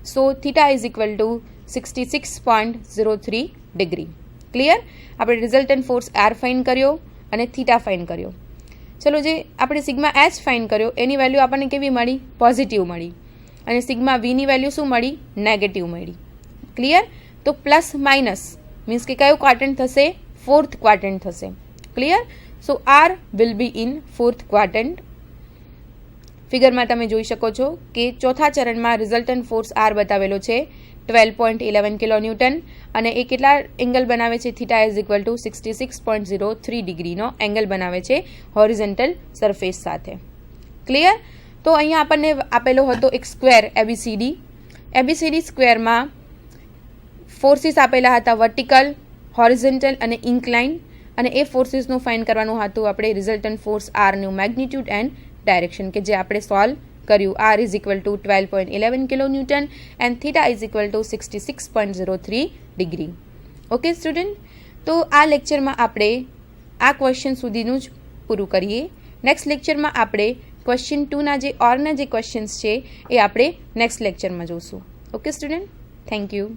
So theta is equal to 66.03 degree. Clear? આપણે resultant force R find કર્યો અને theta find કર્યો. ચલો, જે આપણે સિગ્મા એચ ફાઇન્ડ કર્યો એની વેલ્યુ આપણને કેવી મળી? પોઝિટિવ મળી. અને સિગ્મા વીની વેલ્યુ શું મળી? નેગેટિવ મળી. ક્લિયર? તો પ્લસ માઇનસ મીન્સ કે કયું ક્વાડ્રન્ટ થશે? ફોર્થ ક્વાડ્રન્ટ થશે. Clear? So R will be in fourth quadrant. ફિગરમાં તમે જોઈ શકો છો કે ચોથા ચરણમાં રિઝલ્ટન્ટ ફોર્સ આર બતાવેલો છે 12.11 કિલોન્યુટન અને એ કેટલા એંગલ બનાવે છે? થીટા ઇઝ ઇક્વલ ટુ 66.03 ડિગ્રીનો એંગલ બનાવે છે હોરિઝોન્ટલ સરફેસ સાથે. ક્લિયર? તો અહીંયા આપણને આપેલો હતો એક સ્ક્વેર એબીસીડી. એબીસીડી સ્ક્વેરમાં ફોર્સિસ આપેલા હતા વર્ટિકલ, હોરિઝોન્ટલ અને ઇન્ક્લાઇન, અને એ ફોર્સિસનું ફાઇન્ડ કરવાનું હતું આપણે રિઝલ્ટન્ટ ફોર્સ આરનું મેગ્નિટ્યુડ એન્ડ ડાયરેક્શન, કે જે આપણે સોલ્વ કર્યું. R is equal to 12.11 kilonewton and theta is equal to 66.03 degree. Okay student, તો આ લેક્ચરમાં આપણે આ ક્વેશ્ચન સુધીનું જ પૂરું કરીએ. નેક્સ્ટ લેક્ચરમાં આપણે ક્વેશ્ચન 2ના જે ઓરના જે ક્વેશ્ચન્સ છે એ આપણે નેક્સ્ટ લેક્ચરમાં જોઈશું. Okay student, thank you.